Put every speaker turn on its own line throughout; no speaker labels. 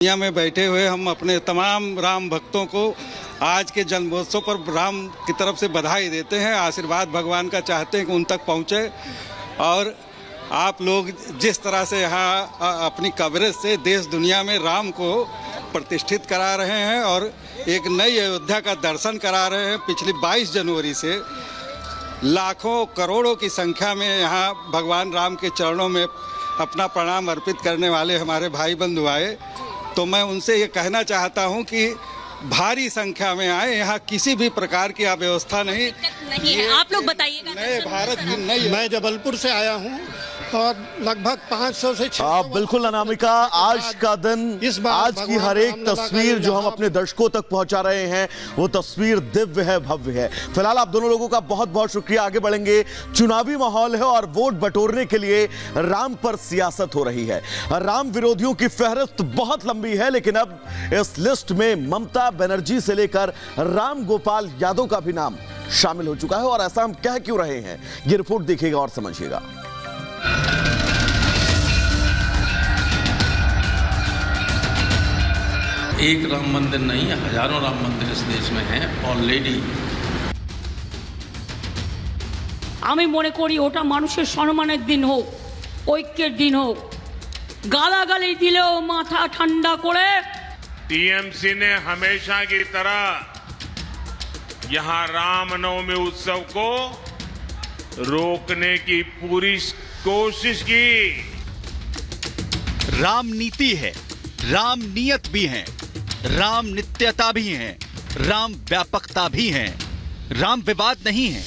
दुनिया में बैठे हुए हम अपने तमाम राम भक्तों को आज के जन्मोत्सव पर राम की तरफ से बधाई देते हैं। आशीर्वाद भगवान का चाहते हैं कि उन तक पहुँचे और आप लोग जिस तरह से यहाँ अपनी कवरेज से देश दुनिया में राम को प्रतिष्ठित करा रहे हैं और एक नई अयोध्या का दर्शन करा रहे हैं। पिछली 22 जनवरी से लाखों करोड़ों की संख्या में यहाँ भगवान राम के चरणों में अपना प्रणाम अर्पित करने वाले हमारे भाई बंधु आए, तो मैं उनसे ये कहना चाहता हूँ कि भारी संख्या में आए। यहाँ किसी भी प्रकार की अव्यवस्था नहीं
है। आप लोग बताइएगा।
नए भारत की नई।
मैं जबलपुर से आया हूँ और लगभग 500 से 600।
बिल्कुल अनामिका, आज का दिन, आज की हर एक तस्वीर जो हम अपने दर्शकों तक पहुंचा रहे हैं वो तस्वीर दिव्य है, भव्य है। फिलहाल आप दोनों लोगों का बहुत बहुत शुक्रिया। आगे बढ़ेंगे। चुनावी माहौल है और वोट बटोरने के लिए राम पर सियासत हो रही है। राम विरोधियों की फहरिस्त बहुत लंबी है, लेकिन अब इस लिस्ट में ममता बनर्जी से लेकर राम गोपाल यादव का भी नाम शामिल हो चुका है। और ऐसा हम कह क्यों रहे हैं, ये रिपोर्ट देखिएगा और समझिएगा।
एक राम मंदिर नहीं, हजारों राम मंदिर इस देश में हैं ऑलरेडी।
আমি মনে করি ওটা মানুষের সম্মানের দিন হোক, ঐক্যের দিন হোক। গালাগালি দিলেও মাথা ঠান্ডা করে।
टीएमसी ने हमेशा की तरह यहां रामनवमी उत्सव को रोकने की पूरी कोशिश की।
राम नीति है, राम नियत भी है, राम नित्यता भी है, राम व्यापकता भी है, राम विवाद नहीं है।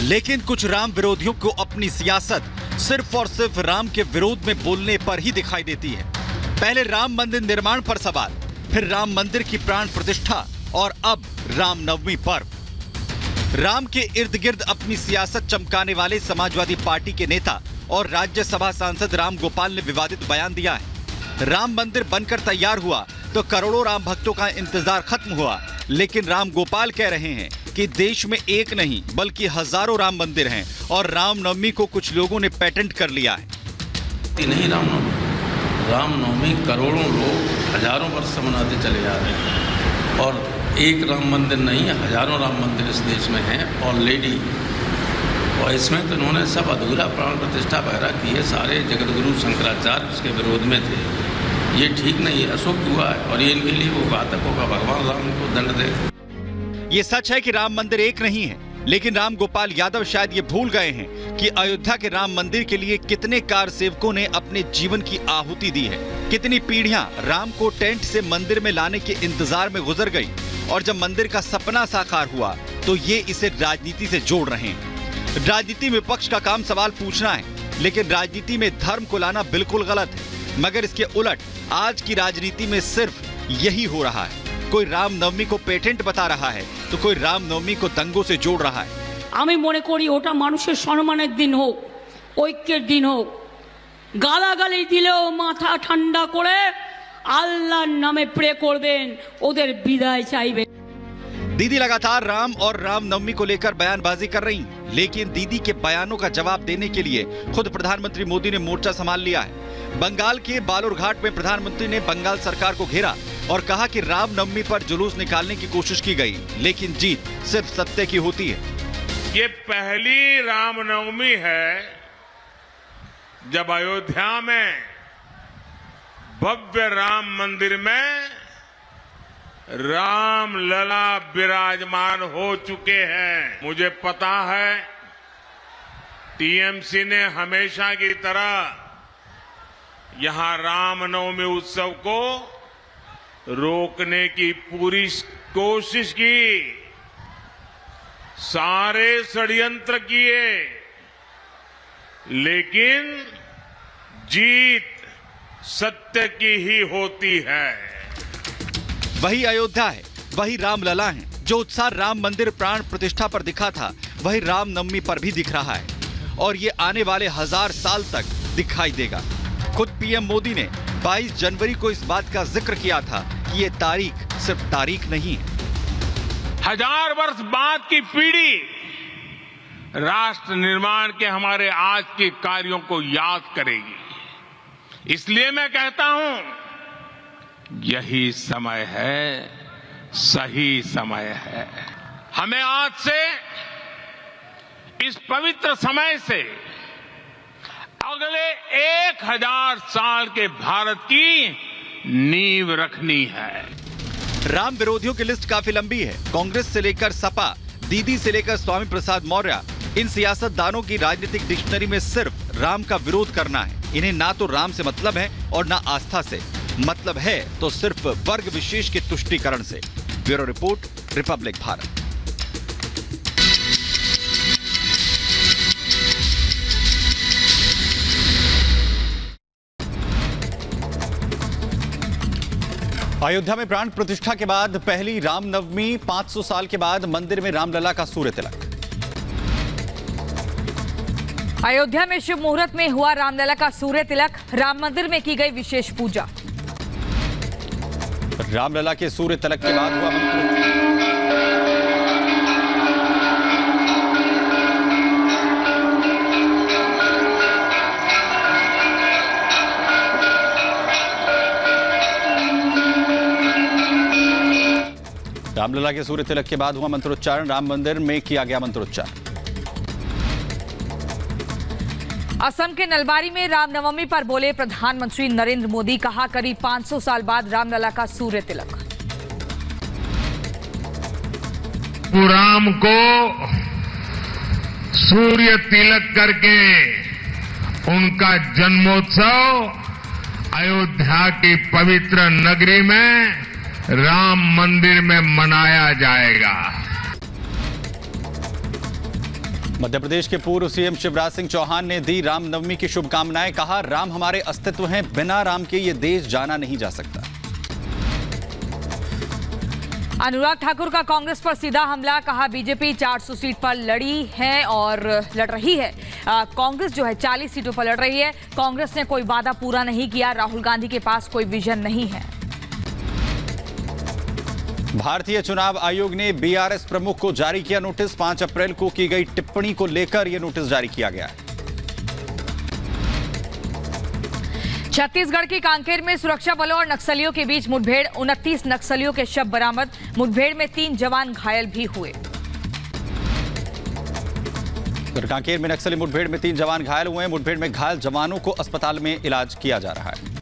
लेकिन कुछ राम विरोधियों को अपनी सियासत सिर्फ और सिर्फ राम के विरोध में बोलने पर ही दिखाई देती है। पहले राम मंदिर निर्माण पर सवाल, फिर राम मंदिर की प्राण प्रतिष्ठा और अब रामनवमी पर्व। राम के इर्द गिर्द अपनी सियासत चमकाने वाले समाजवादी पार्टी के नेता और राज्यसभा सांसद राम गोपाल ने विवादित बयान दिया है। राम मंदिर बनकर तैयार हुआ तो करोड़ों राम भक्तों का इंतजार खत्म हुआ, लेकिन राम गोपाल कह रहे हैं कि देश में एक नहीं बल्कि हजारों राम मंदिर हैं और रामनवमी को कुछ लोगों ने पेटेंट कर लिया है।
नहीं, रामनवमी करोड़ों लोग हजारों वर्ष से मनाते चले जा रहे हैं और एक राम मंदिर नहीं, हजारों राम मंदिर इस देश में हैं ऑलरेडी। और इसमें तो उन्होंने सब अधूरा प्राण प्रतिष्ठा वगैरह की है। सारे जगतगुरु शंकराचार्य उसके विरोध में थे। ये ठीक नहीं है, अशुभ हुआ है और ये इनके लिए वो घातक होगा। भगवान राम को दंड दे।
ये सच है कि राम मंदिर एक नहीं है, लेकिन राम गोपाल यादव शायद ये भूल गए हैं कि अयोध्या के राम मंदिर के लिए कितने कार सेवकों ने अपने जीवन की आहुति दी है। कितनी पीढ़ियां राम को टेंट से मंदिर में लाने के इंतजार में गुजर गई और जब मंदिर का सपना साकार हुआ तो ये इसे राजनीति से जोड़ रहे हैं। राजनीति में विपक्ष का काम सवाल पूछना है, लेकिन राजनीति में धर्म को लाना बिल्कुल गलत है। मगर इसके उलट आज की राजनीति में सिर्फ यही हो रहा है। कोई रामनवमी को पेटेंट बता रहा है तो कोई रामनवमी को दंगों से जोड़ रहा है।
আমি মনে করি ওটা মানুষের সম্মানের দিন হোক, ঐক্যের দিন হোক। গালাগালি দিলেও মাথা ঠান্ডা করে আল্লাহর নামে প্রে করবেন, ওদের বিদায় চাইবেন।
दीदी लगातार राम और रामनवमी को लेकर बयानबाजी कर रही हैं, लेकिन दीदी के बयानों का जवाब देने के लिए खुद प्रधानमंत्री मोदी ने मोर्चा संभाल लिया है। बंगाल के बालूरघाट में प्रधानमंत्री ने बंगाल सरकार को घेरा और कहा कि रामनवमी पर जुलूस निकालने की कोशिश की गई, लेकिन जीत सिर्फ सत्य की होती है।
ये पहली रामनवमी है जब अयोध्या में भव्य राम मंदिर में राम लला विराजमान हो चुके हैं। मुझे पता है टीएमसी ने हमेशा की तरह यहां रामनवमी उत्सव को रोकने की पूरी कोशिश की। सारे षड्यंत्र किए, लेकिन जीत सत्य की ही होती है।
वही अयोध्या है, वही रामलला है। जो उत्साह राम मंदिर प्राण प्रतिष्ठा पर दिखा था वही रामनवमी पर भी दिख रहा है और ये आने वाले 1000 साल तक दिखाई देगा। खुद पीएम मोदी ने 22 जनवरी को इस बात का जिक्र किया था कि ये तारीख सिर्फ तारीख नहीं है।
1000 वर्ष बाद की पीढ़ी राष्ट्र निर्माण के हमारे आज के कार्यों को याद करेगी। इसलिए मैं कहता हूं यही समय है, सही समय है। हमें आज से इस पवित्र समय से अगले 1000 साल के भारत की नींव रखनी है।
राम विरोधियों की लिस्ट काफी लंबी है। कांग्रेस से लेकर सपा, दीदी से लेकर स्वामी प्रसाद मौर्य, इन सियासतदानों की राजनीतिक डिक्शनरी में सिर्फ राम का विरोध करना है। इन्हें ना तो राम से मतलब है और ना आस्था से। मतलब है तो सिर्फ वर्ग विशेष के तुष्टीकरण से। Bureau report, Republic Bharat. Ayodhya में प्राण प्रतिष्ठा के बाद पहली रामनवमी, 500 साल के बाद मंदिर में रामलला का सूर्य तिलक।
अयोध्या में शुभ मुहूर्त में हुआ रामलला का सूर्य तिलक। राम मंदिर में की गई विशेष पूजा।
रामलला के सूर्य तिलक के बाद हुआ मंत्रोच्चारण। रामलला के सूर्य तिलक के बाद हुआ मंत्रोच्चारण। राम मंदिर में किया गया मंत्रोच्चारण।
असम के नलबारी में रामनवमी पर बोले प्रधानमंत्री नरेंद्र मोदी। कहा करीब 500 साल बाद रामलला का सूर्य तिलक।
राम को सूर्य तिलक करके उनका जन्मोत्सव अयोध्या की पवित्र नगरी में राम मंदिर में मनाया जाएगा।
मध्य प्रदेश के पूर्व सीएम शिवराज सिंह चौहान ने दी रामनवमी की शुभकामनाएं। कहा राम हमारे अस्तित्व हैं, बिना राम के ये देश जाना नहीं जा सकता।
अनुराग ठाकुर का कांग्रेस पर सीधा हमला। कहा बीजेपी 400 सीट पर लड़ी है और लड़ रही है। कांग्रेस जो है 40 सीटों पर लड़ रही है। कांग्रेस ने कोई वादा पूरा नहीं किया। राहुल गांधी के पास कोई विजन नहीं है।
भारतीय चुनाव आयोग ने बीआरएस प्रमुख को जारी किया नोटिस। 5 अप्रैल को की गई टिप्पणी को लेकर यह नोटिस जारी किया गया है।
छत्तीसगढ़ के कांकेर में सुरक्षा बलों और नक्सलियों के बीच मुठभेड़। 29 नक्सलियों के शव बरामद। मुठभेड़ में 3 जवान घायल भी हुए।
कांकेर में नक्सली मुठभेड़ में 3 जवान घायल हुए हैं। मुठभेड़ में घायल जवानों को अस्पताल में इलाज किया जा रहा है।